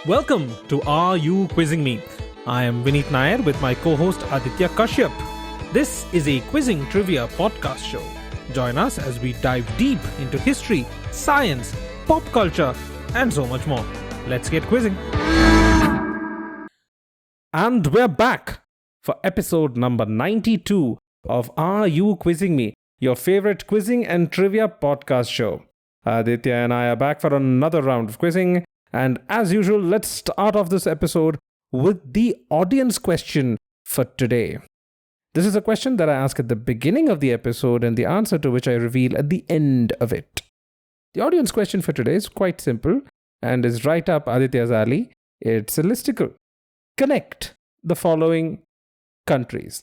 Welcome to Are You Quizzing Me? I am Vineet Nair with my co-host Aditya Kashyap. This is a quizzing trivia podcast show. Join us as we dive deep into history, science, pop culture, and so much more. Let's get quizzing. And we're back for episode number 92 of Are You Quizzing Me? Your favorite quizzing and trivia podcast show. Aditya and I are back for another round of quizzing. And as usual, let's start off this episode with the audience question for today. This is a question that I ask at the beginning of the episode and the answer to which I reveal at the end of it. The audience question for today is quite simple and is right up Aditya's alley. It's a listicle. Connect the following countries: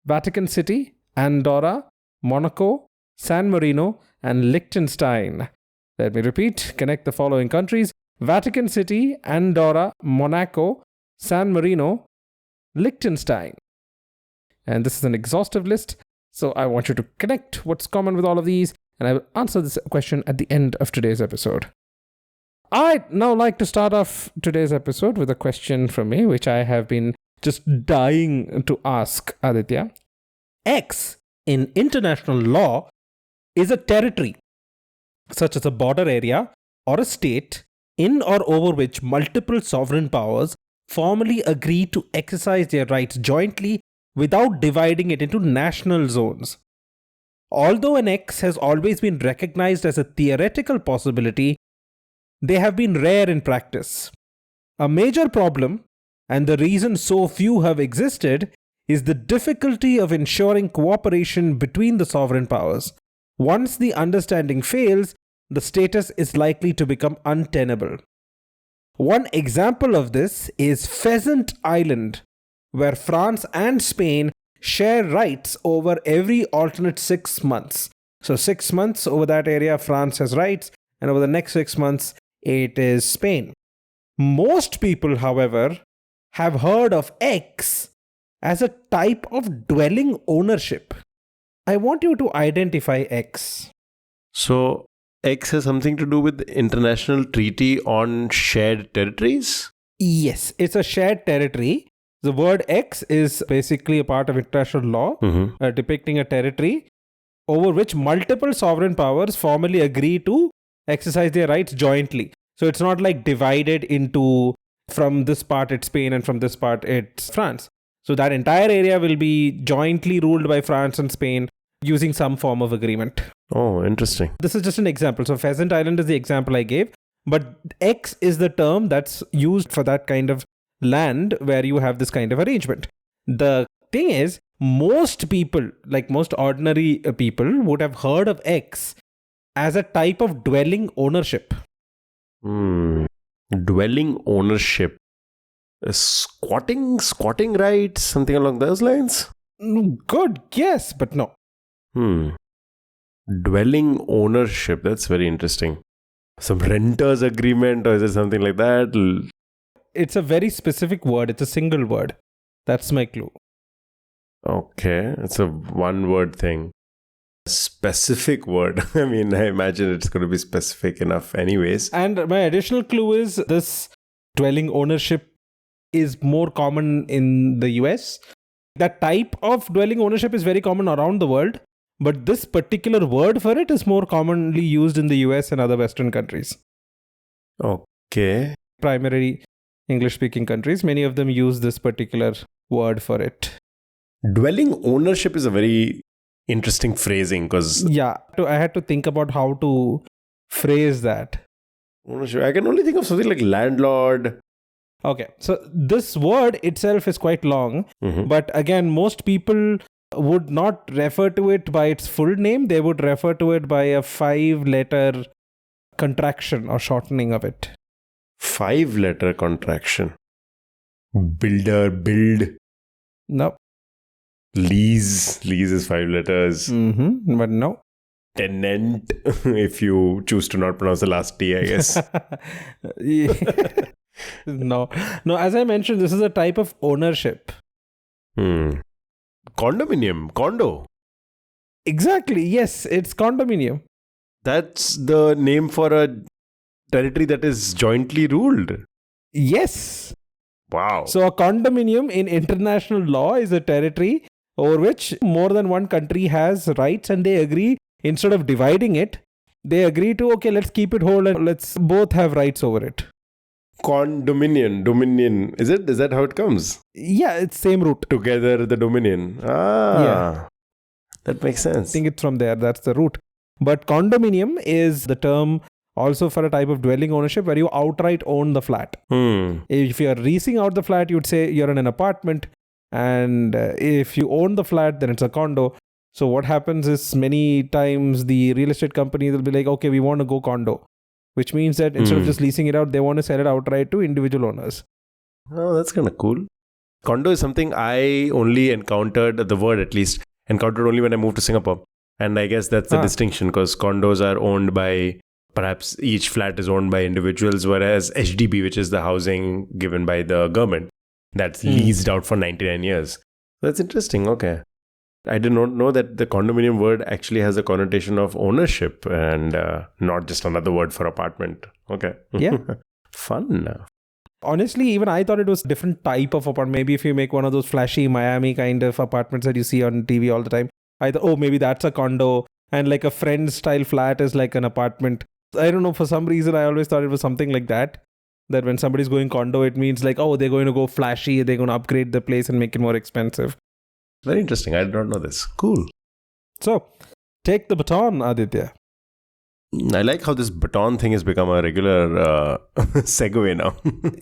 Vatican City, Andorra, Monaco, San Marino, and Liechtenstein. Let me repeat. Connect the following countries: Vatican City, Andorra, Monaco, San Marino, Liechtenstein. And this is an exhaustive list, so I want you to connect what's common with all of these, and I will answer this question at the end of today's episode. I'd now like to start off today's episode with a question from me, which I have been just dying to ask Aditya. X in international law is a territory, such as a border area or a state, in or over which multiple sovereign powers formally agree to exercise their rights jointly without dividing it into national zones. Although an X has always been recognized as a theoretical possibility, they have been rare in practice. A major problem, and the reason so few have existed, is the difficulty of ensuring cooperation between the sovereign powers. Once the understanding fails, the status is likely to become untenable. One example of this is Pheasant Island, where France and Spain share rights over every alternate 6 months. So 6 months over that area, France has rights, and over the next 6 months, it is Spain. Most people, however, have heard of X as a type of dwelling ownership. I want you to identify X. So, X has something to do with the international treaty on shared territories? Yes, it's a shared territory. The word X is basically a part of international law depicting a territory over which multiple sovereign powers formally agree to exercise their rights jointly. So it's not like divided into from this part it's Spain and from this part it's France. So that entire area will be jointly ruled by France and Spain using some form of agreement. Oh, interesting. This is just an example. So Pheasant Island is the example I gave. But X is the term that's used for that kind of land where you have this kind of arrangement. The thing is, most people, like most ordinary people, would have heard of X as a type of dwelling ownership. Dwelling ownership. Squatting rights, something along those lines? Good guess, but no. Dwelling ownership, that's very interesting. Some renter's agreement, or is it something like that? It's a very specific word. It's a single word. That's my clue. Okay, it's a one-word thing. Specific word. I mean, I imagine it's going to be specific enough anyways. And my additional clue is this dwelling ownership is more common in the US. That type of dwelling ownership is very common around the world. But this particular word for it is more commonly used in the US and other Western countries. Okay. Primarily English-speaking countries, many of them use this particular word for it. Dwelling ownership is a very interesting phrasing because... Yeah, I had to think about how to phrase that. Ownership. I can only think of something like landlord. Okay, so this word itself is quite long. But again, most people would not refer to it by its full name. They would refer to it by a 5-letter contraction or shortening of it. 5-letter contraction. Builder, build. No. Lease is 5 letters. But no. Tenant, if you choose to not pronounce the last T, I guess. No, as I mentioned, this is a type of ownership. Condominium, condo. Exactly, yes, it's condominium. That's the name for a territory that is jointly ruled. Yes. Wow. So a condominium in international law is a territory over which more than one country has rights, and they agree, instead of dividing it, they agree to, okay, let's keep it whole and let's both have rights over it. Dominion. Is that how it comes? Yeah, it's same root. Together the dominion. Yeah. That makes sense. I think it's from there. That's the root. But condominium is the term also for a type of dwelling ownership where you outright own the flat. If you're leasing out the flat, you'd say you're in an apartment. And if you own the flat, then it's a condo. So what happens is many times the real estate company will be like, okay, we want to go condo. Which means that instead of just leasing it out, they want to sell it outright to individual owners. Oh, that's kind of cool. Condo is something I only encountered, the word at least, encountered only when I moved to Singapore. And I guess that's the distinction, because condos are owned by, perhaps each flat is owned by individuals, whereas HDB, which is the housing given by the government, that's leased out for 99 years. That's interesting. Okay. I did not know that the condominium word actually has a connotation of ownership and not just another word for apartment. Okay. Yeah. Fun. Honestly, even I thought it was a different type of apartment. Maybe if you make one of those flashy Miami kind of apartments that you see on TV all the time, I thought, oh, maybe that's a condo. And like a friend style flat is like an apartment. I don't know, for some reason, I always thought it was something like that. That when somebody's going condo, it means like, oh, they're going to go flashy. They're going to upgrade the place and make it more expensive. Very interesting. I did not know this. Cool. So, take the baton, Aditya. I like how this baton thing has become a regular segue now.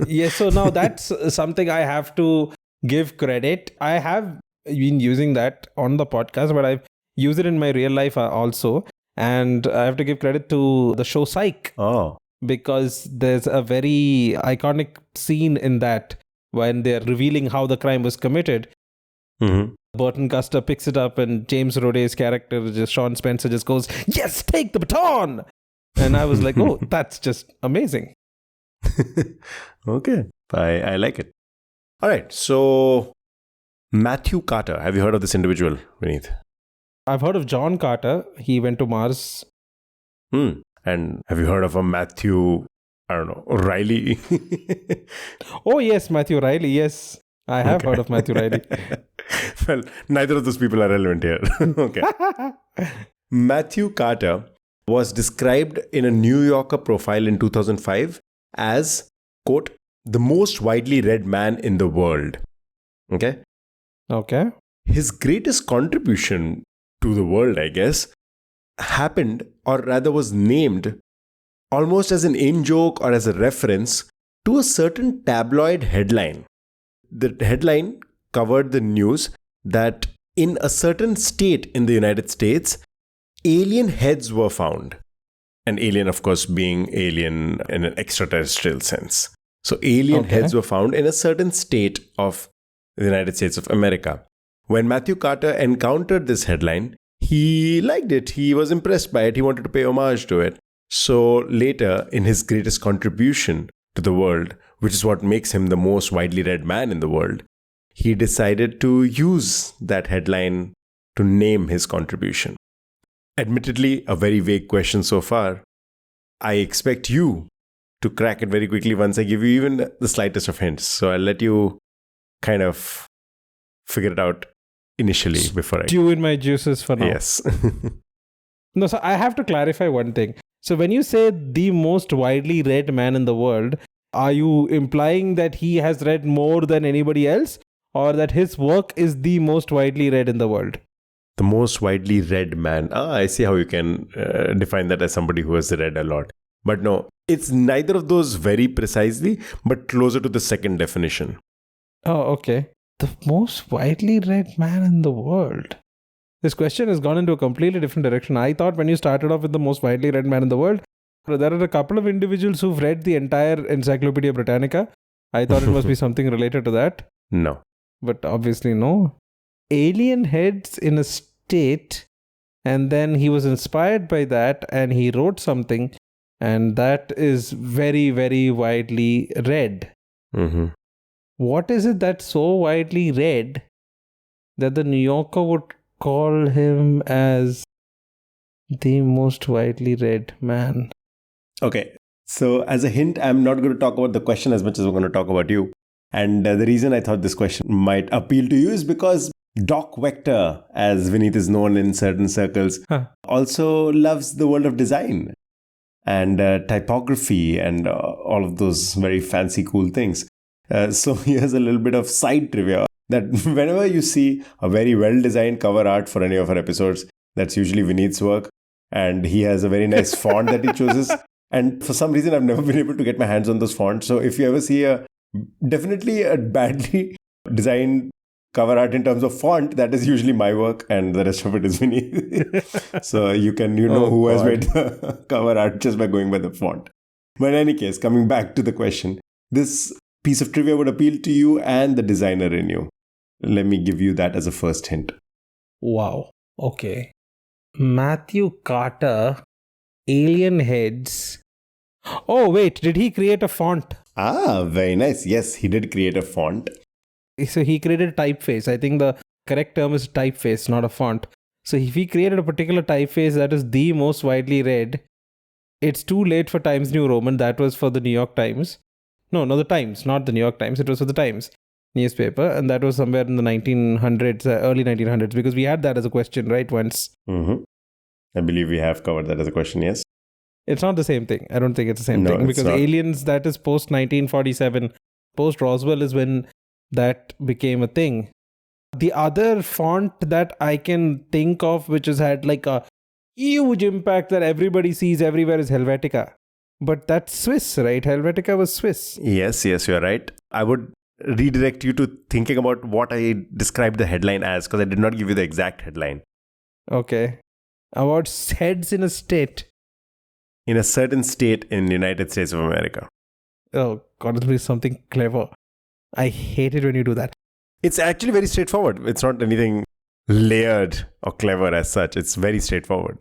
Yes, so now that's something I have to give credit. I have been using that on the podcast, but I've used it in my real life also. And I have to give credit to the show Psych. Oh. Because there's a very iconic scene in that when they're revealing how the crime was committed. Mm-hmm. Burton Custer picks it up and James Roday's character, Sean Spencer, just goes, yes, take the baton. And I was like, oh, that's just amazing. Okay. I like it. All right. So, Matthew Carter. Have you heard of this individual, Vineet? I've heard of John Carter. He went to Mars. And have you heard of a Matthew, I don't know, Riley? Oh, yes, Matthew Riley. Yes, I have heard of Matthew Riley. Well, neither of those people are relevant here. Okay. Matthew Carter was described in a New Yorker profile in 2005 as, quote, the most widely read man in the world. Okay. Okay. His greatest contribution to the world, I guess, happened, or rather was named, almost as an in-joke or as a reference to a certain tabloid headline. The headline covered the news that in a certain state in the United States, alien heads were found. And alien, of course, being alien in an extraterrestrial sense. So alien heads were found in a certain state of the United States of America. When Matthew Carter encountered this headline, he liked it. He was impressed by it. He wanted to pay homage to it. So later, in his greatest contribution to the world, which is what makes him the most widely read man in the world, he decided to use that headline to name his contribution. Admittedly, a very vague question so far. I expect you to crack it very quickly once I give you even the slightest of hints. So I'll let you kind of figure it out initially before I... Stew in my juices for now. Yes. No, so I have to clarify one thing. So when you say the most widely read man in the world, are you implying that he has read more than anybody else? Or that his work is the most widely read in the world? The most widely read man. I see how you can define that as somebody who has read a lot. But no, it's neither of those very precisely, but closer to the second definition. Oh, okay. The most widely read man in the world. This question has gone into a completely different direction. I thought when you started off with the most widely read man in the world, there are a couple of individuals who've read the entire Encyclopedia Britannica. I thought it must be something related to that. No. But obviously no. Alien heads in a state, and then he was inspired by that and he wrote something, and that is very, very widely read. Mm-hmm. What is it that's so widely read that the New Yorker would call him as the most widely read man? Okay. So, as a hint, I'm not going to talk about the question as much as I'm going to talk about you. And the reason I thought this question might appeal to you is because Doc Vector, as Vineet is known in certain circles, also loves the world of design and typography and all of those very fancy, cool things. So here's a little bit of side trivia that whenever you see a very well-designed cover art for any of our episodes, that's usually Vineet's work. And he has a very nice font that he chooses. And for some reason, I've never been able to get my hands on those fonts. So if you ever see definitely a badly designed cover art in terms of font, that is usually my work, and the rest of it is Vineet. So you know who has made the cover art just by going by the font. But in any case, coming back to the question, this piece of trivia would appeal to you and the designer in you. Let me give you that as a first hint. Wow. Okay. Matthew Carter, alien heads. Oh, wait. Did he create a font? Ah, very nice. Yes, he did create a font. So he created a typeface. I think the correct term is typeface, not a font. So if he created a particular typeface that is the most widely read, it's too late for Times New Roman. That was for the New York Times. No, the Times, not the New York Times. It was for the Times newspaper. And that was somewhere in the 1900s, early 1900s, because we had that as a question, right, once. Mm-hmm. I believe we have covered that as a question, yes. It's not the same thing. I don't think it's the same thing. Because aliens, that is post 1947. Post Roswell is when that became a thing. The other font that I can think of, which has had like a huge impact that everybody sees everywhere, is Helvetica. But that's Swiss, right? Helvetica was Swiss. Yes, you're right. I would redirect you to thinking about what I described the headline as, because I did not give you the exact headline. Okay. About heads in a state. In a certain state in the United States of America. Oh, God, it'll be something clever. I hate it when you do that. It's actually very straightforward. It's not anything layered or clever as such. It's very straightforward.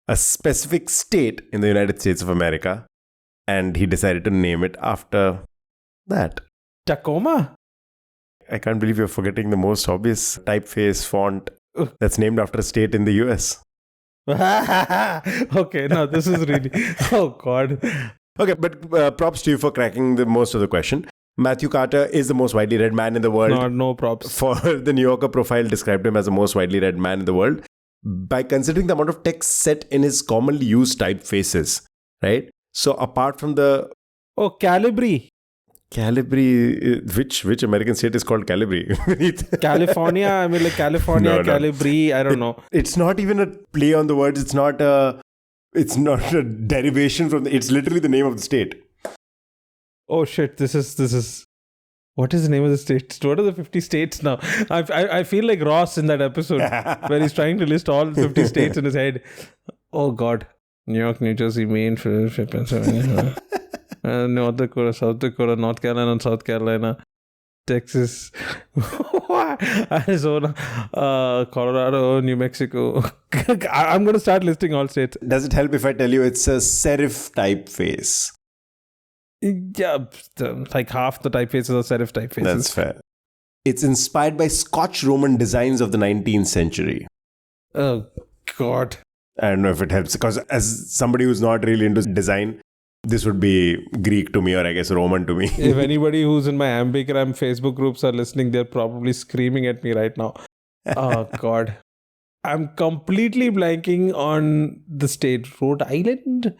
A specific state in the United States of America, and he decided to name it after that. Tacoma? I can't believe you're forgetting the most obvious typeface font that's named after a state in the US. Okay, now this is really... Oh, God. Okay, but props to you for cracking the most of the question. Matthew Carter is the most widely read man in the world. No props. For the New Yorker profile described him as the most widely read man in the world by considering the amount of text set in his commonly used typefaces, right? So apart from the... Oh, Calibri. Which American state is called Calibri? California, I mean like California, no. Calibri, I don't know. It's not even a play on the words. It's not a derivation from it's literally the name of the state. Oh shit, this is what is the name of the state? What are the 50 states now? I feel like Ross in that episode where he's trying to list all 50 states in his head. Oh God. New York, New Jersey, Maine, Philadelphia, Pennsylvania, North Dakota, South Dakota, North Carolina and South Carolina, Texas, Arizona, Colorado, New Mexico. I'm going to start listing all states. Does it help if I tell you it's a serif typeface? Yeah, like half the typefaces are serif typefaces. That's fair. It's inspired by Scotch Roman designs of the 19th century. Oh, God. I don't know if it helps, because as somebody who's not really into design, this would be Greek to me, or I guess Roman to me. If anybody who's in my Ambigram Facebook groups are listening, they're probably screaming at me right now. Oh, God. I'm completely blanking on the state. Rhode Island?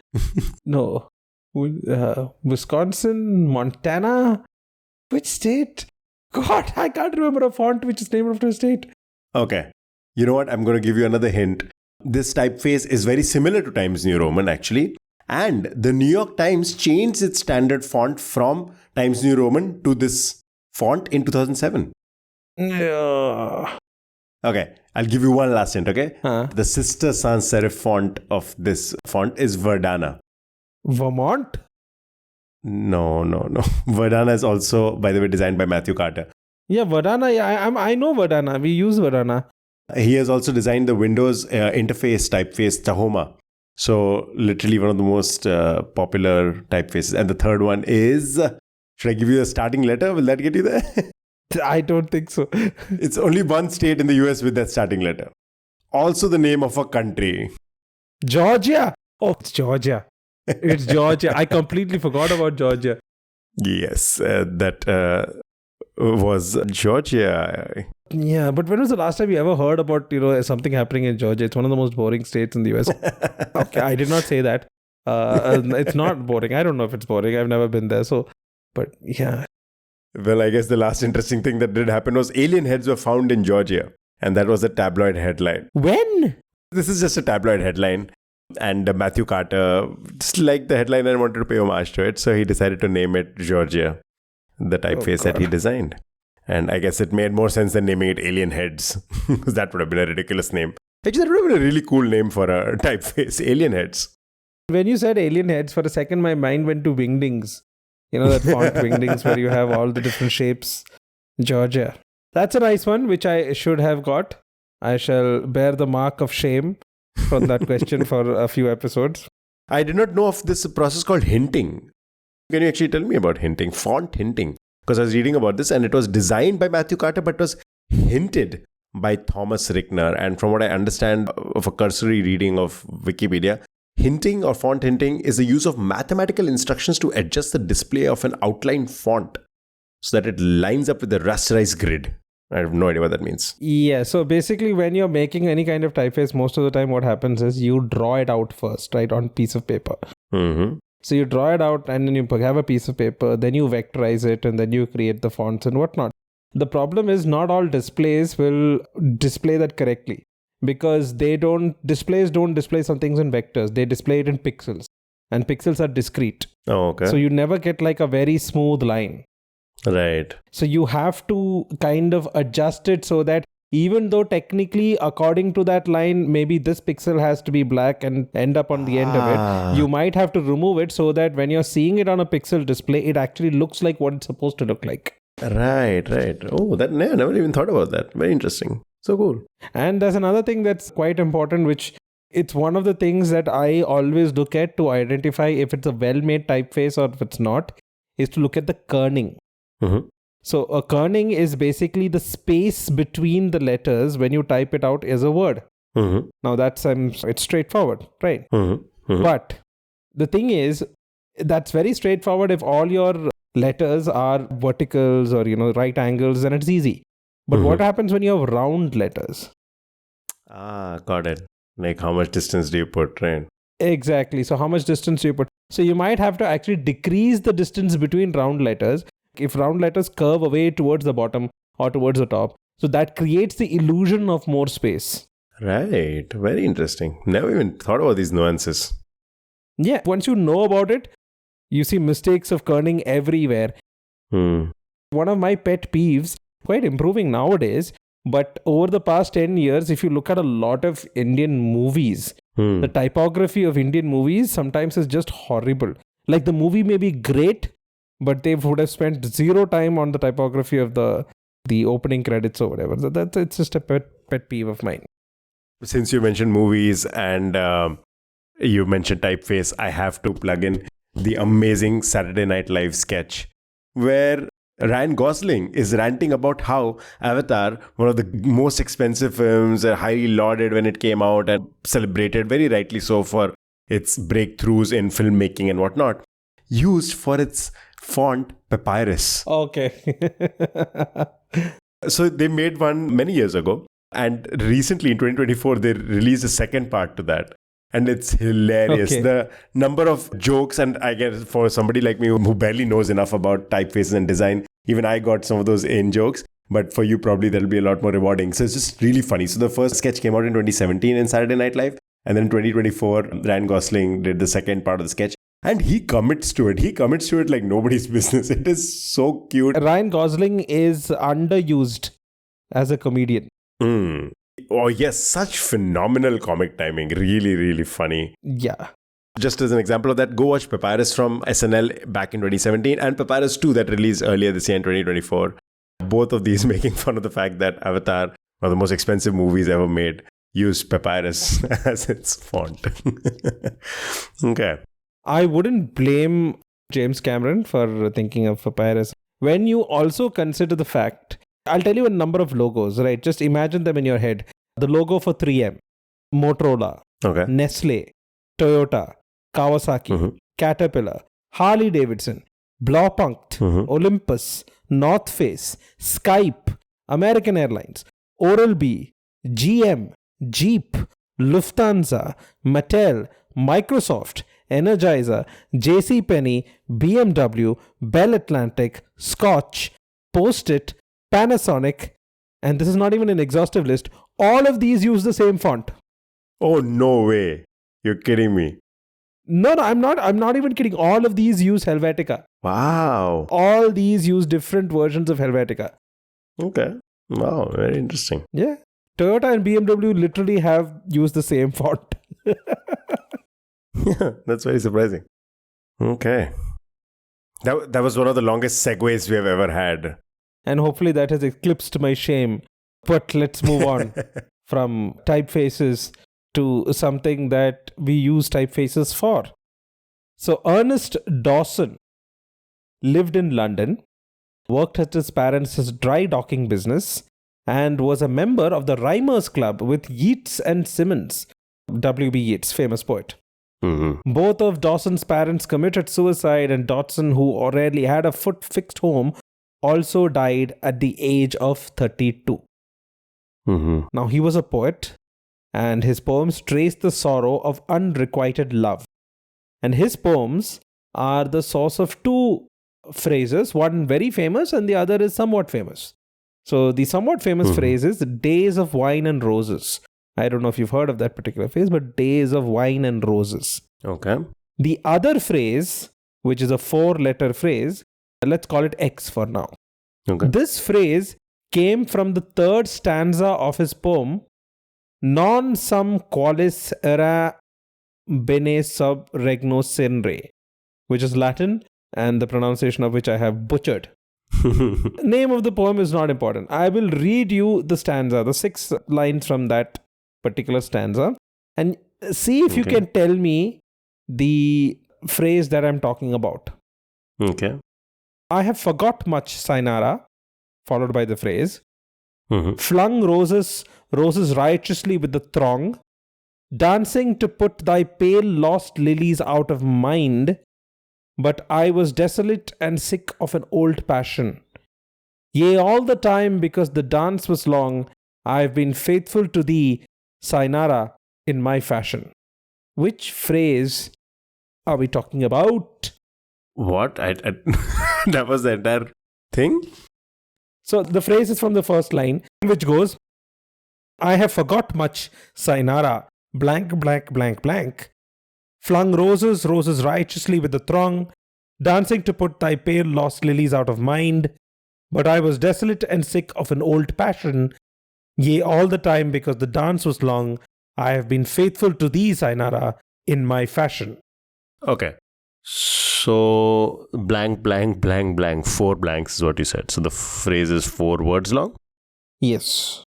No. Wisconsin? Montana? Which state? God, I can't remember a font which is named after a state. Okay. You know what? I'm going to give you another hint. This typeface is very similar to Times New Roman, actually. And the New York Times changed its standard font from Times New Roman to this font in 2007. Yeah. Okay, I'll give you one last hint, okay? Huh? The sister sans serif font of this font is Verdana. Vermont? No. Verdana is also, by the way, designed by Matthew Carter. Yeah, Verdana. Yeah, I know Verdana. We use Verdana. He has also designed the Windows interface typeface Tahoma. So literally one of the most popular typefaces. And the third one is... Should I give you a starting letter? Will that get you there? I don't think so. It's only one state in the US with that starting letter. Also the name of a country. Georgia. Oh, it's Georgia. It's Georgia. I completely forgot about Georgia. Yes, that was Georgia. Yeah, but when was the last time you ever heard about, something happening in Georgia? It's one of the most boring states in the US. Okay, I did not say that. It's not boring. I don't know if it's boring. I've never been there. So, but yeah. Well, I guess the last interesting thing that did happen was alien heads were found in Georgia. And that was a tabloid headline. When? This is just a tabloid headline. And Matthew Carter, just like the headline, and wanted to pay homage to it. So he decided to name it Georgia, the typeface that he designed. And I guess it made more sense than naming it Alien Heads, because that would have been a ridiculous name. Actually, that would have been a really cool name for a typeface, Alien Heads. When you said Alien Heads, for a second my mind went to Wingdings. You know that font Wingdings where you have all the different shapes. Georgia. That's a nice one, which I should have got. I shall bear the mark of shame from that question for a few episodes. I did not know of this process called hinting. Can you actually tell me about hinting? Font hinting. Because I was reading about this and it was designed by Matthew Carter, but was hinted by Thomas Rickner. And from what I understand of a cursory reading of Wikipedia, hinting or font hinting is the use of mathematical instructions to adjust the display of an outline font so that it lines up with the rasterized grid. I have no idea what that means. Yeah, so basically when you're making any kind of typeface, most of the time what happens is you draw it out first, right, on piece of paper. Mm-hmm. So you draw it out and then you have a piece of paper, then you vectorize it and then you create the fonts and whatnot. The problem is not all displays will display that correctly because displays don't display some things in vectors. They display it in pixels and pixels are discrete. Oh, okay. So you never get like a very smooth line. Right. So you have to kind of adjust it so that even though technically according to that line, maybe this pixel has to be black and end up on the end of it, you might have to remove it so that when you're seeing it on a pixel display, it actually looks like what it's supposed to look like. Right. Oh, I never even thought about that. Very interesting. So cool. And there's another thing that's quite important, which it's one of the things that I always look at to identify if it's a well-made typeface or if it's not, is to look at the kerning. Mm-hmm. So a kerning is basically the space between the letters when you type it out as a word. Mm-hmm. Now it's straightforward, right? Mm-hmm. Mm-hmm. But the thing is, that's very straightforward if all your letters are verticals or, right angles, then it's easy. But what happens when you have round letters? Got it. Like how much distance do you put, right? Exactly. So how much distance do you put? So you might have to actually decrease the distance between round letters. If round letters curve away towards the bottom or towards the top, so that creates the illusion of more space. Right. Very interesting. Never even thought about these nuances. Yeah. Once you know about it, you see mistakes of kerning everywhere. One of my pet peeves, quite improving nowadays, but over the past 10 years, if you look at a lot of Indian movies, the typography of Indian movies sometimes is just horrible. Like the movie may be great, but they would have spent zero time on the typography of the opening credits or whatever. So it's just a pet peeve of mine. Since you mentioned movies and you mentioned typeface, I have to plug in the amazing Saturday Night Live sketch where Ryan Gosling is ranting about how Avatar, one of the most expensive films, highly lauded when it came out and celebrated very rightly so for its breakthroughs in filmmaking and whatnot, used for its font Papyrus. Okay. So they made one many years ago, and recently in 2024 they released a second part to that, and it's hilarious. Okay. The number of jokes, and I guess for somebody like me who barely knows enough about typefaces and design, even I got some of those in jokes, but for you probably that'll be a lot more rewarding. So it's just really funny. So the first sketch came out in 2017 in Saturday Night Live, and then in 2024 Ryan Gosling did the second part of the sketch. And he commits to it. He commits to it like nobody's business. It is so cute. Ryan Gosling is underused as a comedian. Oh, yes. Such phenomenal comic timing. Really, really funny. Yeah. Just as an example of that, go watch Papyrus from SNL back in 2017 and Papyrus 2 that released earlier this year in 2024. Both of these making fun of the fact that Avatar, one of the most expensive movies ever made, used Papyrus as its font. Okay. I wouldn't blame James Cameron for thinking of Papyrus. When you also consider the fact, I'll tell you a number of logos, right? Just imagine them in your head. The logo for 3M, Motorola, Okay. Nestle, Toyota, Kawasaki, Caterpillar, Harley Davidson, Blaupunkt, Olympus, North Face, Skype, American Airlines, Oral-B, GM, Jeep, Lufthansa, Mattel, Microsoft, Energizer, JCPenney, BMW, Bell Atlantic, Scotch, Post-it, Panasonic, and this is not even an exhaustive list. All of these use the same font. Oh, no way. You're kidding me. No, I'm not. I'm not even kidding. All of these use Helvetica. Wow. All these use different versions of Helvetica. Okay. Wow, very interesting. Yeah. Toyota and BMW literally have used the same font. Yeah, that's very surprising. Okay. That was one of the longest segues we have ever had. And hopefully that has eclipsed my shame. But let's move on from typefaces to something that we use typefaces for. So Ernest Dowson lived in London, worked at his parents' dry docking business, and was a member of the Rhymers Club with Yeats and Symonds, W.B. Yeats, famous poet. Both of Dawson's parents committed suicide, and Dawson, who already had a foot fixed home, also died at the age of 32. Now, he was a poet, and his poems trace the sorrow of unrequited love. And his poems are the source of two phrases, one very famous and the other is somewhat famous. So the somewhat famous phrase is Days of Wine and Roses. I don't know if you've heard of that particular phrase, but Days of Wine and Roses. Okay. The other phrase, which is a 4-letter phrase, let's call it X for now. Okay. This phrase came from the third stanza of his poem, Non sum qualis era bene sub regno senre, which is Latin and the pronunciation of which I have butchered. Name of the poem is not important. I will read you the stanza, the 6 lines from that particular stanza, and see if you can tell me the phrase that I'm talking about. Okay. I have forgot much, Sainara, followed by the phrase, flung roses righteously with the throng, dancing to put thy pale lost lilies out of mind, but I was desolate and sick of an old passion. Yea, all the time, because the dance was long, I have been faithful to thee, Sainara, in my fashion. Which phrase are we talking about? What? That was the entire thing? So the phrase is from the first line, which goes, I have forgot much, Sainara, blank, blank, blank, blank. Flung roses righteously with the throng, dancing to put thy pale lost lilies out of mind. But I was desolate and sick of an old passion. Yea, all the time, because the dance was long, I have been faithful to thee, Sainara, in my fashion. Okay. So, blank, blank, blank, blank. 4 blanks is what you said. So, the phrase is 4 words long? Yes.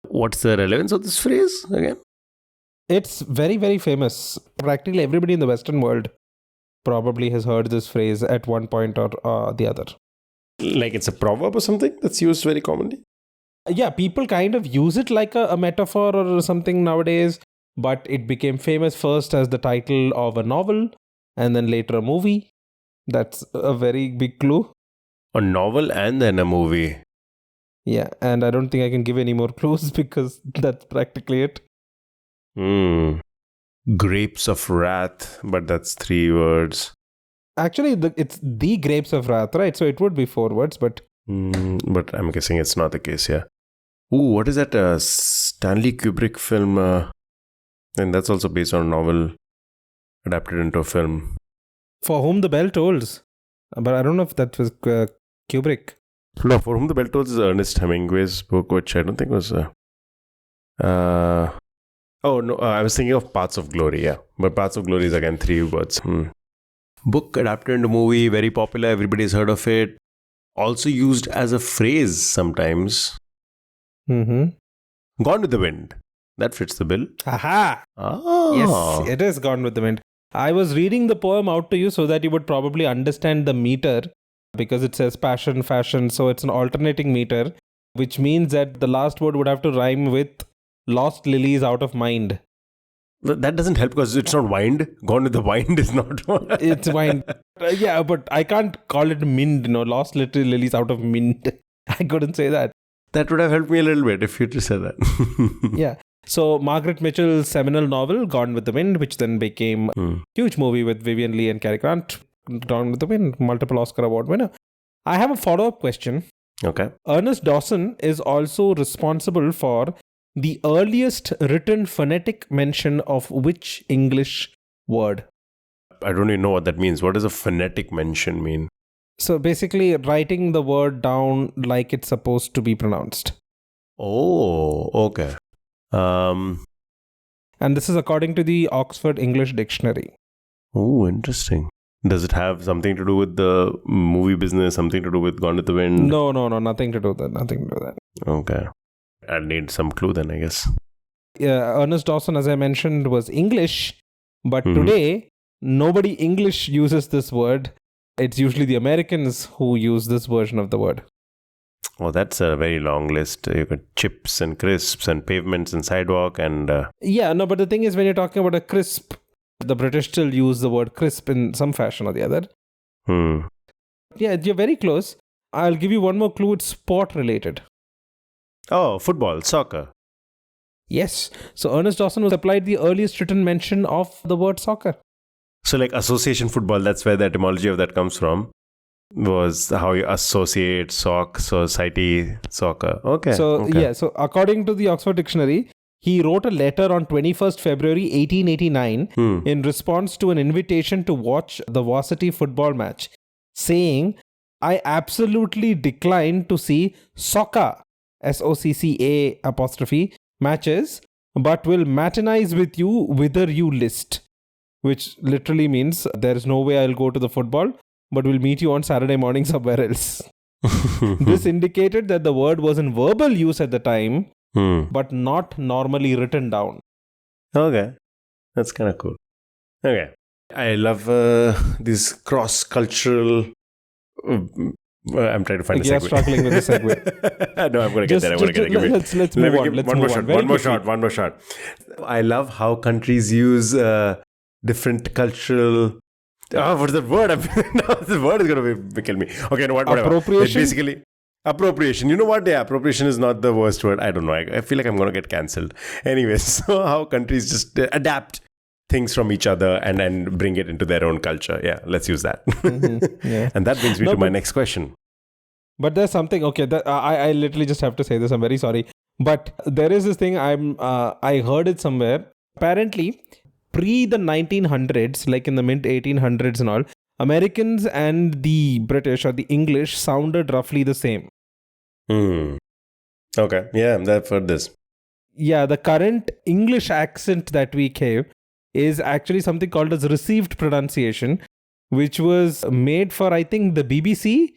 What's the relevance of this phrase again? It's very, very famous. Practically everybody in the Western world probably has heard this phrase at one point or the other. Like it's a proverb or something that's used very commonly? Yeah, people kind of use it like a metaphor or something nowadays, but it became famous first as the title of a novel and then later a movie. That's a very big clue. A novel and then a movie. Yeah, and I don't think I can give any more clues because that's practically it. Grapes of Wrath, but that's 3 words. Actually, it's the Grapes of Wrath, right? So it would be 4 words, but... But I'm guessing it's not the case, yeah. Ooh, what is that Stanley Kubrick film? And that's also based on a novel adapted into a film. For Whom the Bell Tolls. But I don't know if that was Kubrick. No, For Whom the Bell Tolls is Ernest Hemingway's book, which I don't think was... Oh, no, I was thinking of Paths of Glory, yeah. But Paths of Glory is again 3 words. Book adapted into movie, very popular, everybody's heard of it. Also used as a phrase sometimes. Gone with the Wind. That fits the bill. Aha! Yes, it is Gone with the Wind. I was reading the poem out to you so that you would probably understand the meter, because it says passion, fashion, so it's an alternating meter, which means that the last word would have to rhyme with lost lilies out of mind. That doesn't help because it's not wind. Gone with the Wind is not. It's wine. Yeah, but I can't call it mint, lost little lilies out of mint. I couldn't say that. That would have helped me a little bit if you just said that. Yeah. So Margaret Mitchell's seminal novel, Gone with the Wind, which then became a huge movie with Vivian Leigh and Cary Grant, Gone with the Wind, multiple Oscar award winner. I have a follow-up question. Okay. Ernest Dowson is also responsible for the earliest written phonetic mention of which English word? I don't even know what that means. What does a phonetic mention mean? So basically writing the word down like it's supposed to be pronounced. Oh, okay. And this is according to the Oxford English Dictionary. Oh, interesting. Does it have something to do with the movie business, something to do with Gone with the Wind? No, nothing to do with that. Nothing to do with that. Okay. I need some clue then, I guess. Ernest Dowson, as I mentioned, was English. But today, nobody English uses this word. It's usually the Americans who use this version of the word. Oh, that's a very long list. You got chips and crisps and pavements and sidewalk and... But the thing is, when you're talking about a crisp, the British still use the word crisp in some fashion or the other. Yeah, you're very close. I'll give you one more clue. It's sport related. Oh, football, soccer. Yes. So Ernest Dowson was applied the earliest written mention of the word soccer. So like association football, that's where the etymology of that comes from. Was how you associate society, soccer. Okay. So according to the Oxford Dictionary, he wrote a letter on 21st February 1889 in response to an invitation to watch the varsity football match, saying, I absolutely decline to see soccer, SOCCA apostrophe, matches, but will matinize with you whither you list. Which literally means there is no way I'll go to the football, but we'll meet you on Saturday morning somewhere else. This indicated that the word was in verbal use at the time, but not normally written down. Okay. That's kind of cool. Okay. I love these cross-cultural... I'm trying to find a segue. You're struggling with the segue. No, I'm going to get there. Let's move on. One more shot. I love how countries use different cultural... what's that word? The word is going to kill me. Okay, no, whatever. Appropriation? It's basically, appropriation. You know what? Yeah, appropriation is not the worst word. I don't know. I feel like I'm going to get cancelled. Anyways, so how countries just adapt things from each other and then bring it into their own culture. Yeah, let's use that. Yeah. And that brings me to my next question. But there's something, okay, I literally just have to say this. I'm very sorry. But there is this thing, I heard it somewhere. Apparently, pre the 1900s, like in the mid 1800s and all, Americans and the British or the English sounded roughly the same. Okay, yeah, I've heard this. Yeah, the current English accent that we have is actually something called as received pronunciation, which was made for, I think, the BBC,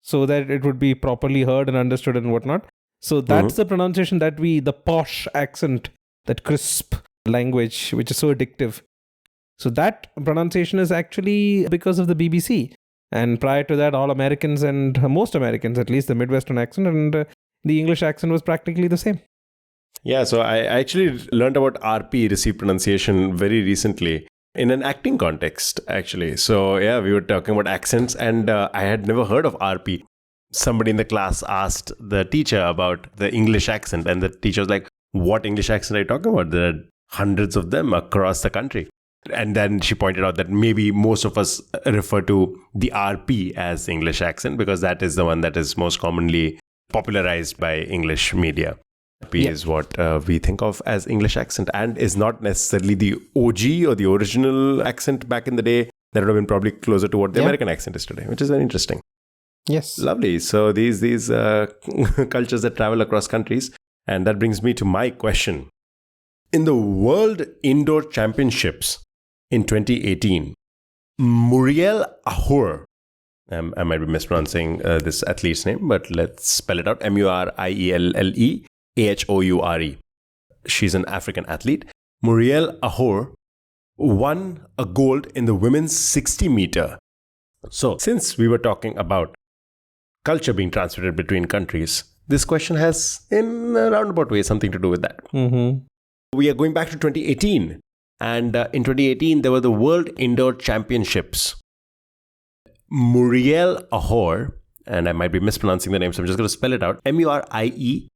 so that it would be properly heard and understood and whatnot. So that's the pronunciation that the posh accent, that crisp language, which is so addictive. So that pronunciation is actually because of the BBC. And prior to that, all Americans and most Americans, at least the Midwestern accent and the English accent was practically the same. Yeah, so I actually learned about RP, received pronunciation, very recently in an acting context, actually. So yeah, we were talking about accents and I had never heard of RP. Somebody in the class asked the teacher about the English accent and the teacher was like, what English accent are you talking about? There are hundreds of them across the country. And then she pointed out that maybe most of us refer to the RP as English accent because that is the one that is most commonly popularized by English media. RP is what we think of as English accent and is not necessarily the OG or the original accent back in the day. That would have been probably closer to what the American accent is today, which is very interesting. Yes. Lovely. So these cultures that travel across countries. And that brings me to my question. In the World Indoor Championships in 2018, Muriel Ahour, I might be mispronouncing this athlete's name, but let's spell it out. Murielle Ahoure. She's an African athlete. Muriel Ahour won a gold in the women's 60 meter. So, since we were talking about culture being transmitted between countries, this question has, in a roundabout way, something to do with that. We are going back to 2018. And in 2018, there were the World Indoor Championships. Muriel Ahor, and I might be mispronouncing the name, so I'm just going to spell it out. Muriellallaeahoure.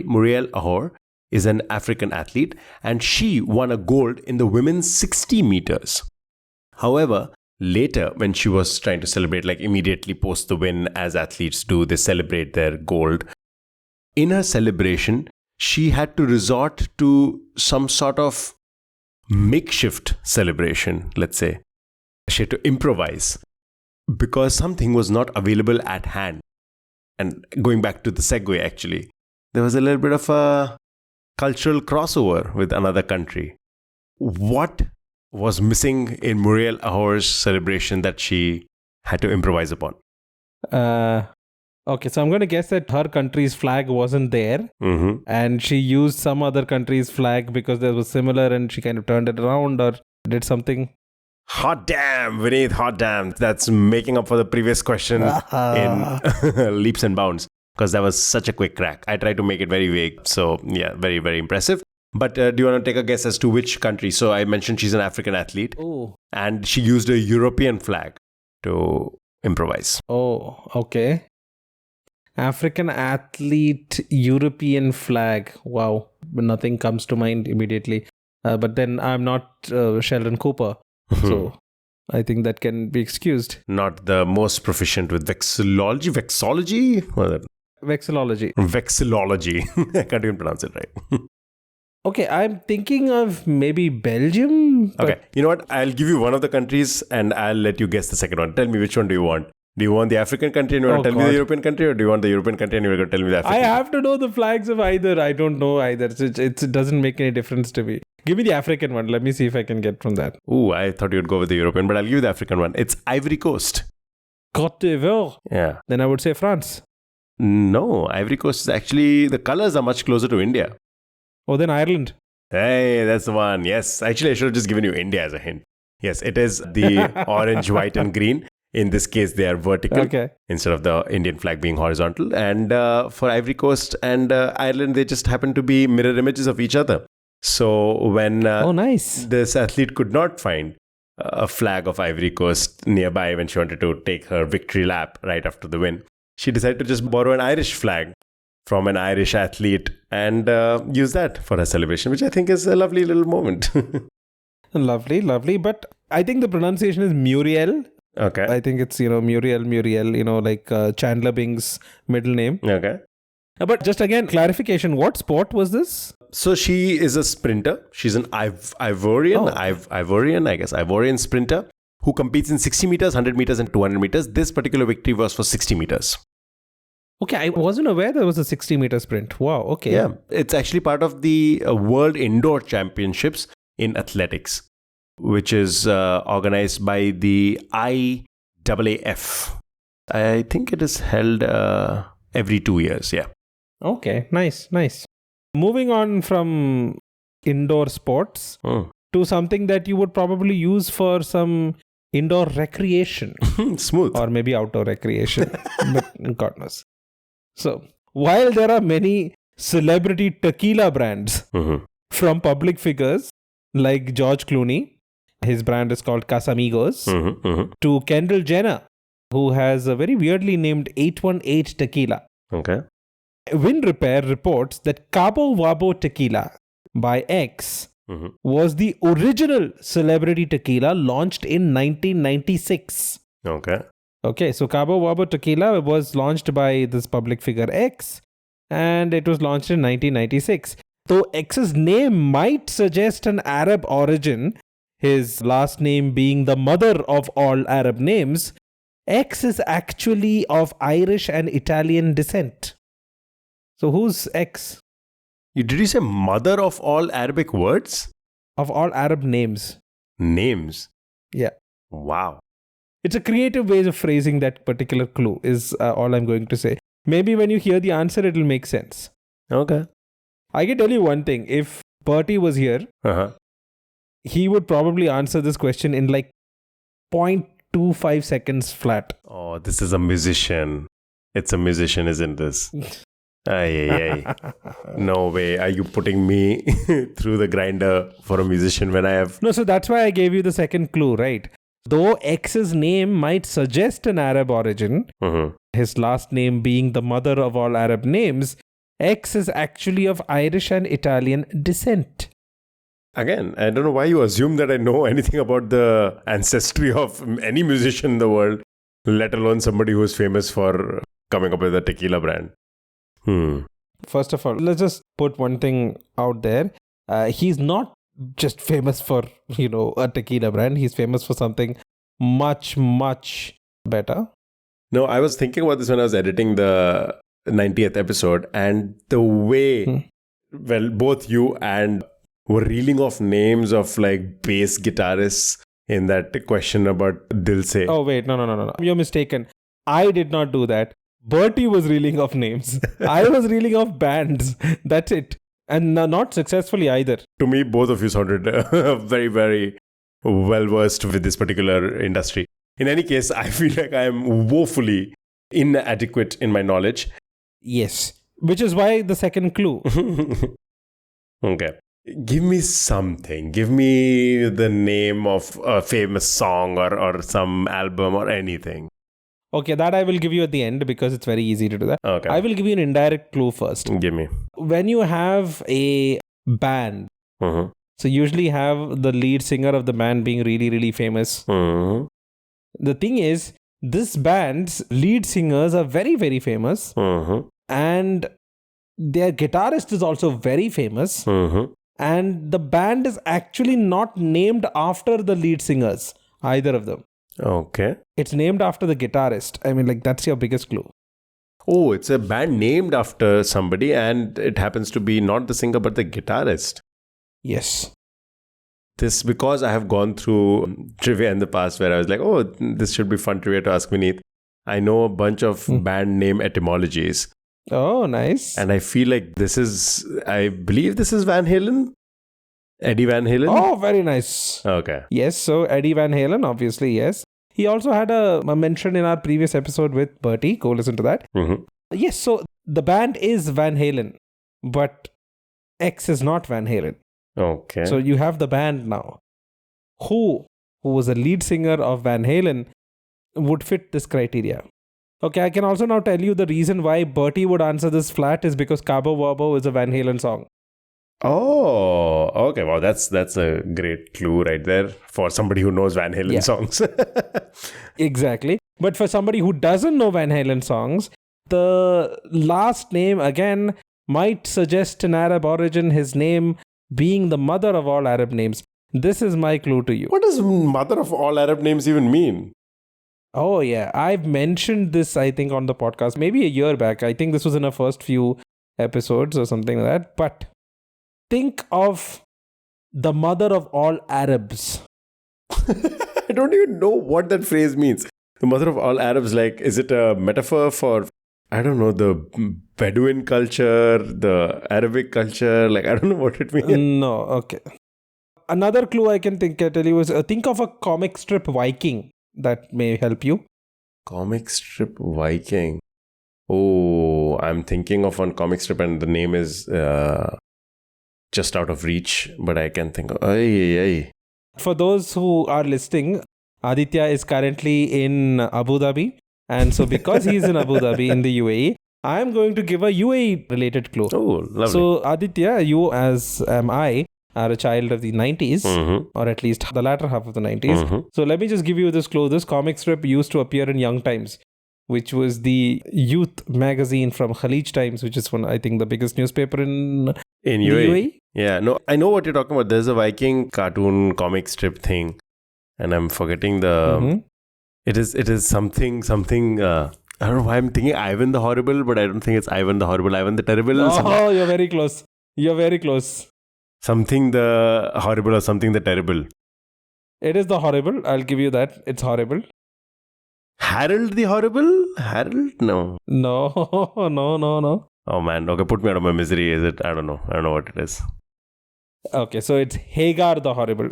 Muriel Ahor is an African athlete, and she won a gold in the women's 60 meters. However, later, when she was trying to celebrate, like immediately post the win, as athletes do, they celebrate their gold. In her celebration, she had to resort to some sort of makeshift celebration, let's say. She had to improvise because something was not available at hand. And going back to the segue, actually, there was a little bit of a cultural crossover with another country. What was missing in Muriel Ahor's celebration that she had to improvise upon? Okay, so I'm going to guess that her country's flag wasn't there, and she used some other country's flag because there was similar, and she kind of turned it around or did something. Hot damn, Vineet, hot damn. That's making up for the previous question in leaps and bounds, because that was such a quick crack. I tried to make it very vague. So yeah, very, very impressive. But do you want to take a guess as to which country? So I mentioned she's an African athlete. Oh. And she used a European flag to improvise. Oh, okay. African athlete, European flag. Wow. Nothing comes to mind immediately. But then I'm not Sheldon Cooper. So I think that can be excused. Not the most proficient with vexillology? Vexology? What is that? Vexillology. Vexillology. I can't even pronounce it right. Okay, I'm thinking of maybe Belgium. Okay, you know what? I'll give you one of the countries and I'll let you guess the second one. Tell me, which one do you want? Do you want the African country and you want to tell me the European country, or do you want the European country and you're going to tell me the African? I have to know the flags of either. I don't know either. It doesn't make any difference to me. Give me the African one. Let me see if I can get from that. Ooh, I thought you'd go with the European, but I'll give you the African one. It's Ivory Coast. Côte d'Ivoire. Yeah. Then I would say France. No, Ivory Coast is actually, the colors are much closer to India. Oh, then Ireland. Hey, that's the one. Yes. Actually, I should have just given you India as a hint. Yes, it is the orange, white and green. In this case, they are vertical instead of the Indian flag being horizontal. And for Ivory Coast and Ireland, they just happen to be mirror images of each other. So when this athlete could not find a flag of Ivory Coast nearby when she wanted to take her victory lap right after the win, she decided to just borrow an Irish flag from an Irish athlete and use that for her celebration, which I think is a lovely little moment. Lovely, lovely. But I think the pronunciation is Muriel. Okay. I think it's, Muriel, like Chandler Bing's middle name. Okay. But just again, clarification, what sport was this? So she is a sprinter. She's an Ivorian sprinter who competes in 60 meters, 100 meters and 200 meters. This particular victory was for 60 meters. Okay, I wasn't aware there was a 60-meter sprint. Wow, okay. Yeah, it's actually part of the World Indoor Championships in athletics, which is organized by the IAAF. I think it is held every 2 years, yeah. Okay, nice. Moving on from indoor sports to something that you would probably use for some indoor recreation. Smooth. Or maybe outdoor recreation, but God knows. So, while there are many celebrity tequila brands from public figures like George Clooney, his brand is called Casamigos, to Kendall Jenner, who has a very weirdly named 818 tequila. Okay. Wind Repair reports that Cabo Wabo tequila by X was the original celebrity tequila launched in 1996. Okay, so Cabo Wabo tequila was launched by this public figure X, and it was launched in 1996. Though X's name might suggest an Arab origin, his last name being the mother of all Arab names, X is actually of Irish and Italian descent. So who's X? Did you say mother of all Arabic words? Of all Arab names. Names? Yeah. Wow. It's a creative way of phrasing that particular clue is all I'm going to say. Maybe when you hear the answer, it'll make sense. Okay. I can tell you one thing. If Bertie was here, he would probably answer this question in like 0.25 seconds flat. Oh, this is a musician. It's a musician, isn't this? Ay, ay, ay. No way. Are you putting me through the grinder for a musician when I have... No, so that's why I gave you the second clue, right? Though X's name might suggest an Arab origin, his last name being the mother of all Arab names, X is actually of Irish and Italian descent. Again, I don't know why you assume that I know anything about the ancestry of any musician in the world, let alone somebody who is famous for coming up with a tequila brand. First of all, let's just put one thing out there. He's not just famous for, a tequila brand. He's famous for something much, much better. No, I was thinking about this when I was editing the 90th episode, and the way, well, both you and were reeling off names of like bass guitarists in that question about Dil Se. Oh, wait, no. You're mistaken. I did not do that. Bertie was reeling off names. I was reeling off bands. That's it. And not successfully either. To me, both of you sounded very, very well versed with this particular industry. In any case, I feel like I am woefully inadequate in my knowledge. Yes. Which is why the second clue. Okay. Give me something. Give me the name of a famous song or some album or anything. Okay, that I will give you at the end because it's very easy to do that. Okay. I will give you an indirect clue first. Give me. When you have a band, so usually have the lead singer of the band being really, really famous. The thing is, this band's lead singers are very, very famous. And their guitarist is also very famous. And the band is actually not named after the lead singers, either of them. Okay. It's named after the guitarist. I mean, like, that's your biggest clue. Oh, it's a band named after somebody, and it happens to be not the singer but the guitarist. Yes. This because I have gone through trivia in the past where I was like, oh, this should be fun trivia to ask Vineet. I know a bunch of band name etymologies. Oh, nice. And I feel like I believe this is Van Halen? Eddie Van Halen? Oh, very nice. Okay. Yes, so Eddie Van Halen, obviously, yes. He also had a mention in our previous episode with Bertie. Go listen to that. Yes, so the band is Van Halen, but X is not Van Halen. Okay. So you have the band now. Who was a lead singer of Van Halen would fit this criteria. Okay, I can also now tell you the reason why Bertie would answer this flat is because Cabo Wabo is a Van Halen song. Oh, okay. Wow, that's a great clue right there for somebody who knows Van Halen songs. Exactly. But for somebody who doesn't know Van Halen songs, the last name again might suggest an Arab origin, his name being the mother of all Arab names. This is my clue to you. What does mother of all Arab names even mean? Oh, yeah. I've mentioned this, I think, on the podcast, maybe a year back. I think this was in our first few episodes or something like that. But think of the mother of all Arabs. I don't even know what that phrase means. The mother of all Arabs, like, is it a metaphor for, I don't know, the Bedouin culture, the Arabic culture? Like, I don't know what it means. No, okay. Another clue I can tell you is think of a comic strip Viking that may help you. Comic strip Viking. Oh, I'm thinking of one comic strip and the name is just out of reach, but I can think of... For those who are listening, Aditya is currently in Abu Dhabi. And so because he's in Abu Dhabi in the UAE, I am going to give a UAE related clue. Oh, lovely. So Aditya, you as am I, are a child of the 90s, or at least the latter half of the 90s. So let me just give you this clue. This comic strip used to appear in Young Times, which was the youth magazine from Khalij Times, which is one, I think, the biggest newspaper in UAE. Yeah, no, I know what you're talking about. There's a Viking cartoon comic strip thing, and I'm forgetting the... It is something... I don't know why I'm thinking Ivan the Horrible, but I don't think it's Ivan the Horrible. Ivan the Terrible. Oh, you're very close. You're very close. Something the Horrible or something the Terrible. It is the Horrible. I'll give you that. It's horrible. Harold the Horrible? Harold? No. No. Oh man, okay, put me out of my misery. Is it? I don't know what it is. Okay, so it's Hagar the Horrible.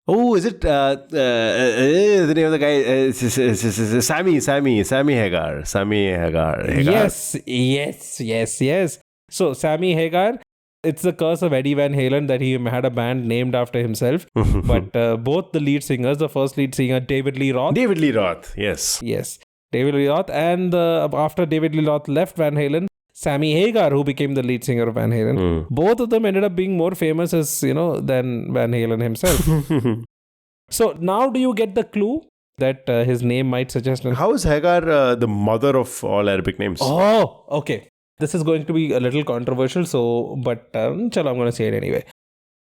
Oh, is it the name of the guy? Sammy Hagar. Yes. So Sammy Hagar, it's the curse of Eddie Van Halen that he had a band named after himself. But both the lead singers, the first lead singer, David Lee Roth. Yes. Yes, David Lee Roth. And after David Lee Roth left Van Halen, Sammy Hagar, who became the lead singer of Van Halen. Both of them ended up being more famous as, than Van Halen himself. So now do you get the clue that his name might suggest? How is Hagar the mother of all Arabic names? Oh, okay. This is going to be a little controversial, but chalo, I'm going to say it anyway.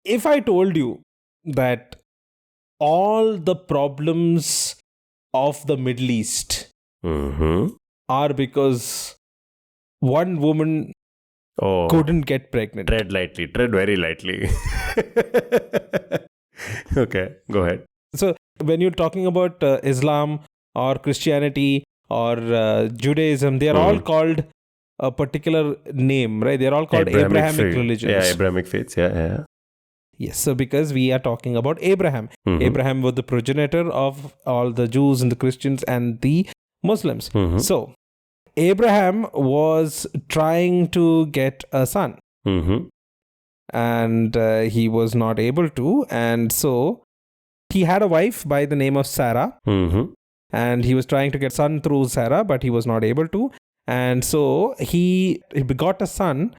If I told you that all the problems of the Middle East are because one woman couldn't get pregnant. Tread very lightly. Okay, go ahead. So when you're talking about Islam or Christianity or Judaism, they are all called a particular name, right? They're all called Abrahamic religions. Yeah, Abrahamic faiths, yeah. Yes, so because we are talking about Abraham. Abraham was the progenitor of all the Jews and the Christians and the Muslims. So Abraham was trying to get a son. And he was not able to. And so he had a wife by the name of Sarah. And he was trying to get a son through Sarah, but he was not able to. And so he begot a son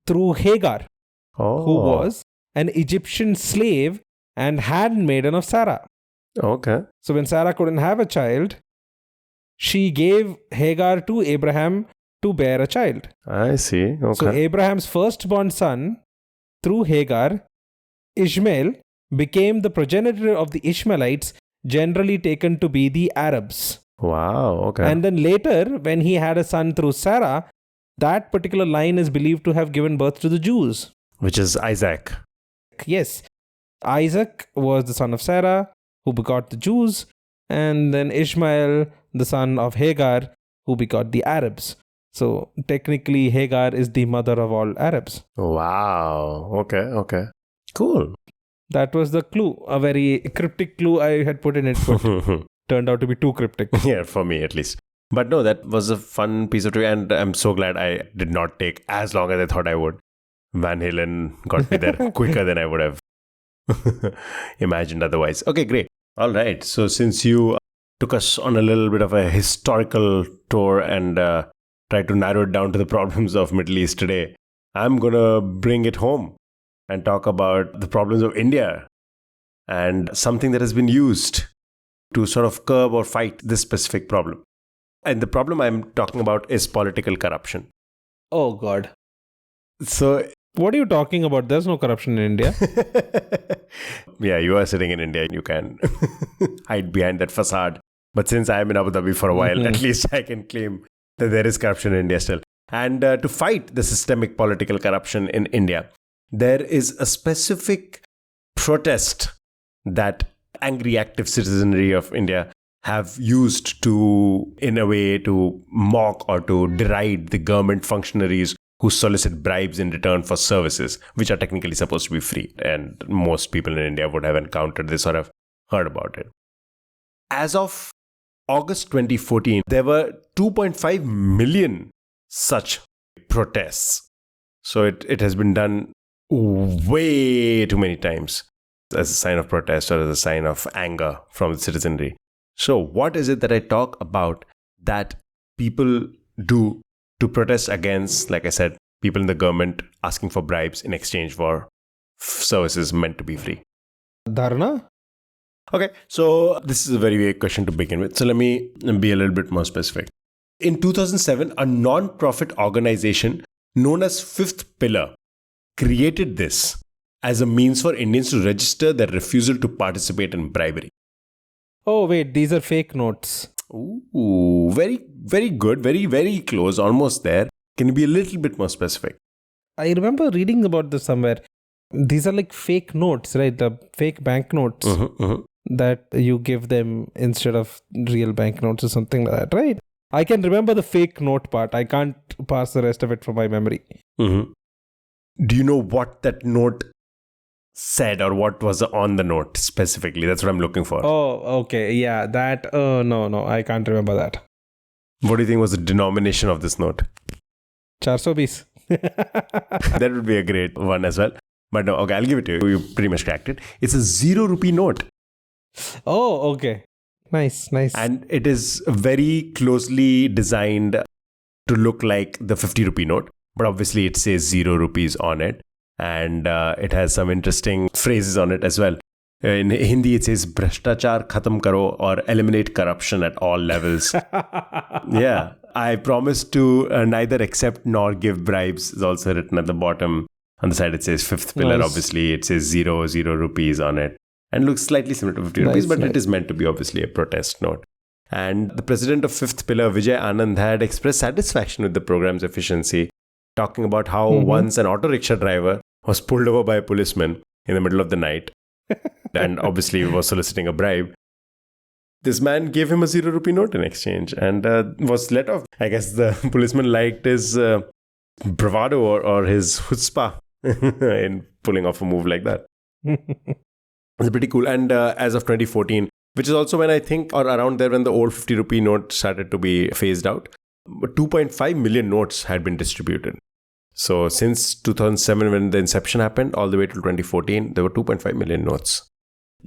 through Hagar, who was an Egyptian slave and handmaiden of Sarah. Okay. So when Sarah couldn't have a child, she gave Hagar to Abraham to bear a child. I see. Okay. So Abraham's firstborn son, through Hagar, Ishmael, became the progenitor of the Ishmaelites, generally taken to be the Arabs. Wow, okay. And then later, when he had a son through Sarah, that particular line is believed to have given birth to the Jews. Which is Isaac. Yes. Isaac was the son of Sarah, who begot the Jews, and then Ishmael, the son of Hagar, who begot the Arabs. So technically, Hagar is the mother of all Arabs. Wow. Okay. Cool. That was the clue. A very cryptic clue I had put in it, but turned out to be too cryptic. Yeah, for me at least. But no, that was a fun piece of trivia, and I'm so glad I did not take as long as I thought I would. Van Halen got me there quicker than I would have imagined otherwise. Okay, great. All right. So since you took us on a little bit of a historical tour and tried to narrow it down to the problems of Middle East today, I'm going to bring it home and talk about the problems of India and something that has been used to sort of curb or fight this specific problem. And the problem I'm talking about is political corruption. Oh, God. So, what are you talking about? There's no corruption in India. Yeah, you are sitting in India. You can hide behind that facade. But since I'm in Abu Dhabi for a while, at least I can claim that there is corruption in India still. And to fight the systemic political corruption in India, there is a specific protest that angry active citizenry of India have used to, in a way, to mock or to deride the government functionaries who solicit bribes in return for services, which are technically supposed to be free. And most people in India would have encountered this or have heard about it. As of August 2014, there were 2.5 million such protests. So it has been done way too many times as a sign of protest or as a sign of anger from the citizenry. So what is it that I talk about that people do to protest against, like I said, people in the government asking for bribes in exchange for services meant to be free? Dharna? Okay, so this is a very vague question to begin with. So let me be a little bit more specific. In 2007, a non-profit organization known as Fifth Pillar created this as a means for Indians to register their refusal to participate in bribery. Oh, wait, these are fake notes. Ooh, very, very good. Very, very close. Almost there. Can you be a little bit more specific? I remember reading about this somewhere. These are like fake notes, right? The fake banknotes that you give them instead of real banknotes or something like that, right? I can remember the fake note part. I can't pass the rest of it from my memory. Do you know what that note said or what was on the note specifically. That's what I'm looking for. Oh, okay. Yeah, that. No, I can't remember that. What do you think was the denomination of this note? 420. That would be a great one as well. But no, okay, I'll give it to you. You pretty much cracked it. It's a 0 rupee note. Oh, okay. Nice. And it is very closely designed to look like the 50 rupee note. But obviously it says 0 rupees on it. And it has some interesting phrases on it as well. In Hindi, it says Bhrishtachar khatam karo or eliminate corruption at all levels. Yeah. I promise to neither accept nor give bribes is also written at the bottom. On the side, it says fifth pillar. Nice. Obviously, it says 0 rupees on it. And looks slightly similar to 50 rupees, but it is meant to be obviously a protest note. And the president of Fifth Pillar, Vijay Anand, had expressed satisfaction with the program's efficiency, talking about how once an auto rickshaw driver was pulled over by a policeman in the middle of the night and obviously was soliciting a bribe. This man gave him a 0 rupee note in exchange and was let off. I guess the policeman liked his bravado or his chutzpah in pulling off a move like that. It's pretty cool. And as of 2014, which is also when I think, or around there when the old 50 rupee note started to be phased out, 2.5 million notes had been distributed. So since 2007, when the inception happened, all the way to 2014, there were 2.5 million notes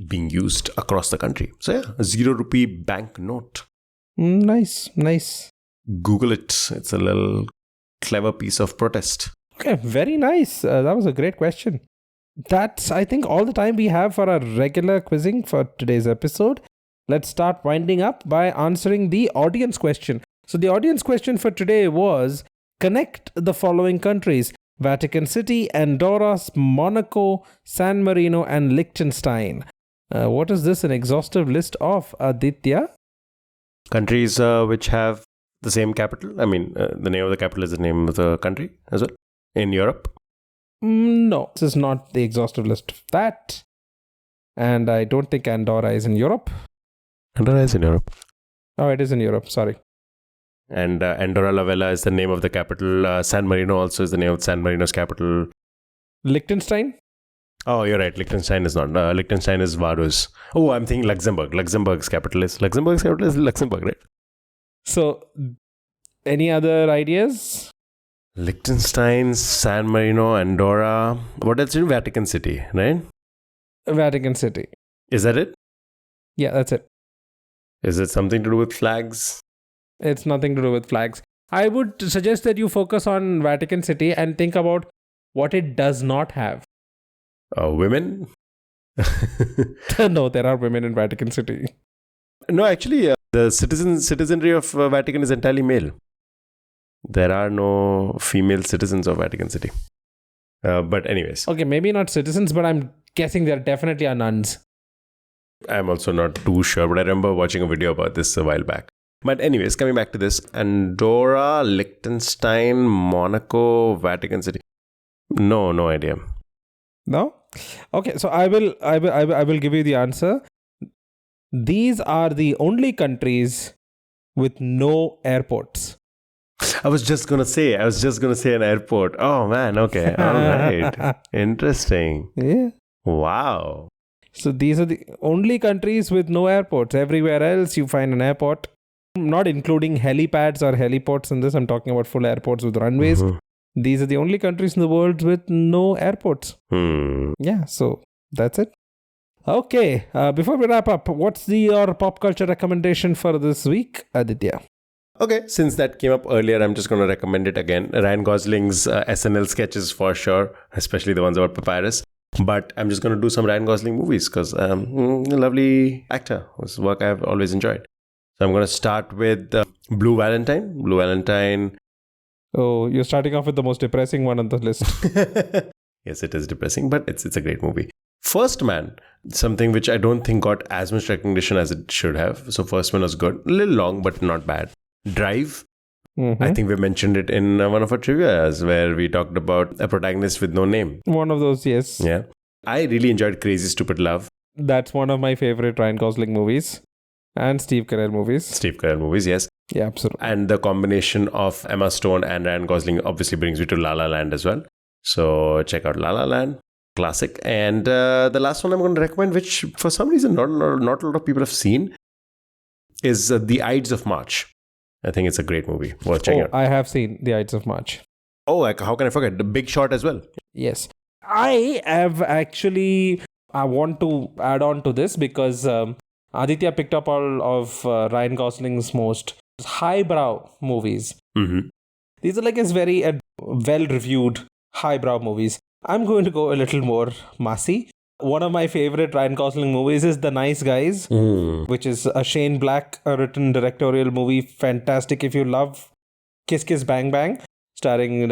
being used across the country. So yeah, a 0 rupee bank note. Nice. Google it. It's a little clever piece of protest. Okay, very nice. That was a great question. That's, I think, all the time we have for our regular quizzing for today's episode. Let's start winding up by answering the audience question. So the audience question for today was, connect the following countries: Vatican City, Andorra, Monaco, San Marino, and Liechtenstein. What is this an exhaustive list of, Aditya? Countries which have the same capital. I mean, the name of the capital is the name of the country as well in Europe. No, this is not the exhaustive list of that. And I don't think Andorra is in Europe. Andorra is in Europe. Oh, it is in Europe. Sorry. And Andorra la Vella is the name of the capital. San Marino also is the name of San Marino's capital. Liechtenstein? Oh, you're right. Liechtenstein is not. Liechtenstein is Varus. Oh, I'm thinking Luxembourg. Luxembourg's capital is Luxembourg, right? So, any other ideas? Liechtenstein, San Marino, Andorra. What else? Vatican City, right? Vatican City. Is that it? Yeah, that's it. Is it something to do with flags? It's nothing to do with flags. I would suggest that you focus on Vatican City and think about what it does not have. Women? No, there are women in Vatican City. No, actually, the citizenry of Vatican is entirely male. There are no female citizens of Vatican City. But anyways. Okay, maybe not citizens, but I'm guessing there definitely are nuns. I'm also not too sure, but I remember watching a video about this a while back. But anyways, coming back to this, Andorra, Liechtenstein, Monaco, Vatican City. No idea. No? Okay, so I will give you the answer. These are the only countries with no airports. I was just gonna say an airport. Oh man, okay. All right. Interesting. Yeah. Wow. So these are the only countries with no airports. Everywhere else you find an airport. Not including helipads or heliports in this. I'm talking about full airports with runways. These are the only countries in the world with no airports. Yeah, so that's it. Okay, before we wrap up, what's your pop culture recommendation for this week, Aditya? Okay, since that came up earlier, I'm just going to recommend it again. Ryan Gosling's SNL sketches for sure, especially the ones about Papyrus. But I'm just going to do some Ryan Gosling movies because a lovely actor. It's work I've always enjoyed. So I'm going to start with Blue Valentine. Blue Valentine. Oh, you're starting off with the most depressing one on the list. Yes, it is depressing, but it's a great movie. First Man, something which I don't think got as much recognition as it should have. So First Man was good. A little long, but not bad. Drive. I think we mentioned it in one of our trivias where we talked about a protagonist with no name. One of those, yes. Yeah. I really enjoyed Crazy Stupid Love. That's one of my favorite Ryan Gosling movies. And Steve Carell movies. Yes. Yeah, absolutely. And the combination of Emma Stone and Ryan Gosling obviously brings me to La La Land as well. So check out La La Land. Classic. And the last one I'm going to recommend, which for some reason not a lot of people have seen, is The Ides of March. I think it's a great movie. Worth checking out. I have seen The Ides of March. Oh, how can I forget? The Big Short as well. Yes. I want to add on to this because Aditya picked up all of Ryan Gosling's most highbrow movies. Mm-hmm. These are like his very well-reviewed highbrow movies. I'm going to go a little more massy. One of my favorite Ryan Gosling movies is The Nice Guys, which is a Shane Black written directorial movie. Fantastic. If you love Kiss Kiss Bang Bang, starring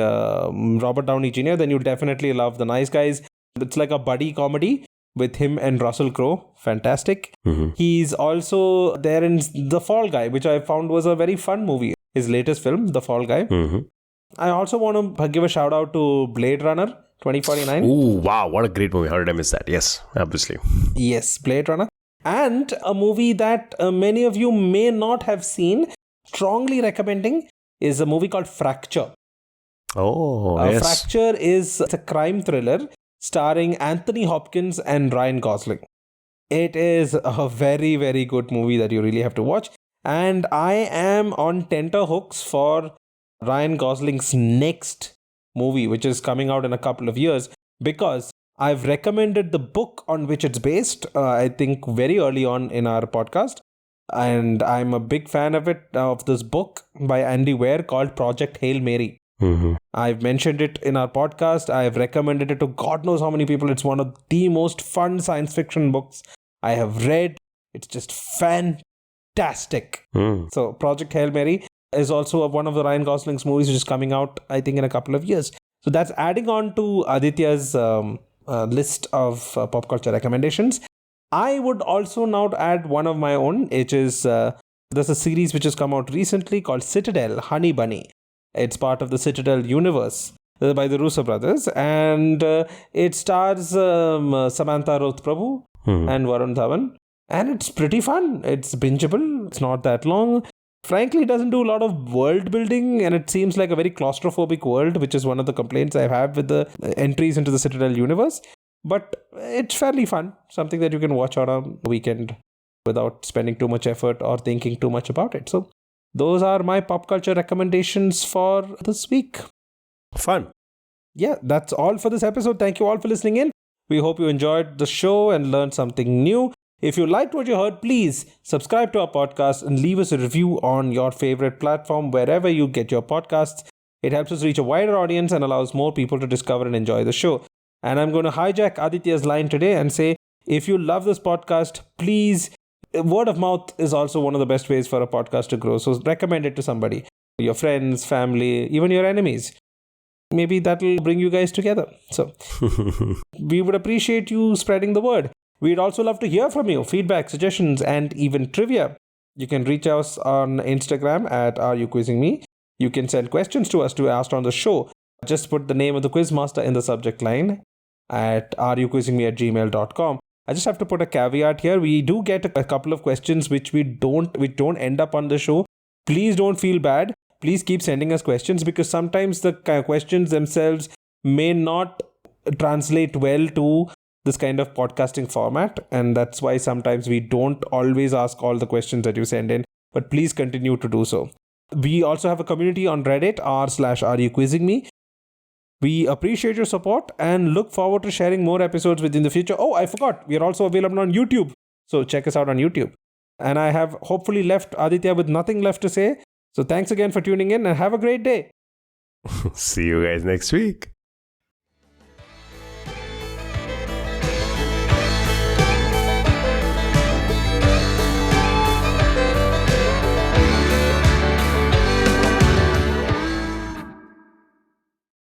Robert Downey Jr., then you'll definitely love The Nice Guys. It's like a buddy comedy with him and Russell Crowe. Fantastic. Mm-hmm. He's also there in The Fall Guy, which I found was a very fun movie. His latest film, The Fall Guy. Mm-hmm. I also want to give a shout out to Blade Runner 2049. Oh, wow. What a great movie. How did I miss that? Yes, obviously. Yes, Blade Runner. And a movie that many of you may not have seen, strongly recommending, is a movie called Fracture. Oh, yes. Fracture is a crime thriller starring Anthony Hopkins and Ryan Gosling. It is a very, very good movie that you really have to watch. And I am on tenterhooks for Ryan Gosling's next movie, which is coming out in a couple of years, because I've recommended the book on which it's based, I think very early on in our podcast. And I'm a big fan of it, of this book by Andy Weir called Project Hail Mary. Mm-hmm. I've mentioned it in our podcast. I've recommended it to God knows how many people. It's one of the most fun science fiction books I have read. It's just fantastic. So Project Hail Mary is also one of the Ryan Gosling's movies, which is coming out, I think, in a couple of years. So that's adding on to Aditya's list of pop culture recommendations. I would also now add one of my own, which is there's a series which has come out recently called Citadel, Honey Bunny. It's part of the Citadel universe by the Russo brothers, and it stars Samantha Ruth Prabhu and Varun Dhawan, and it's pretty fun. It's bingeable. It's not that long. Frankly, it doesn't do a lot of world building, and it seems like a very claustrophobic world, which is one of the complaints I have with the entries into the Citadel universe. But it's fairly fun, something that you can watch on a weekend without spending too much effort or thinking too much about it. So those are my pop culture recommendations for this week. Fun. Yeah, that's all for this episode. Thank you all for listening in. We hope you enjoyed the show and learned something new. If you liked what you heard, please subscribe to our podcast and leave us a review on your favorite platform, wherever you get your podcasts. It helps us reach a wider audience and allows more people to discover and enjoy the show. And I'm going to hijack Aditya's line today and say, if you love this podcast, please, word of mouth is also one of the best ways for a podcast to grow. So recommend it to somebody, your friends, family, even your enemies. Maybe that'll bring you guys together. So we would appreciate you spreading the word. We'd also love to hear from you, feedback, suggestions, and even trivia. You can reach us on Instagram at Are You Quizzing Me? You can send questions to us to ask on the show. Just put the name of the quizmaster in the subject line at areyouquizzingme@gmail.com. I just have to put a caveat here. We do get a couple of questions which don't end up on the show. Please don't feel bad. Please keep sending us questions, because sometimes the questions themselves may not translate well to this kind of podcasting format, and that's why sometimes we don't always ask all the questions that you send in, but please continue to do so. We also have a community on Reddit, r/areyouquizzingme. We appreciate your support and look forward to sharing more episodes within the future. Oh, I forgot. We are also available on YouTube. So check us out on YouTube. And I have hopefully left Aditya with nothing left to say. So thanks again for tuning in and have a great day. See you guys next week.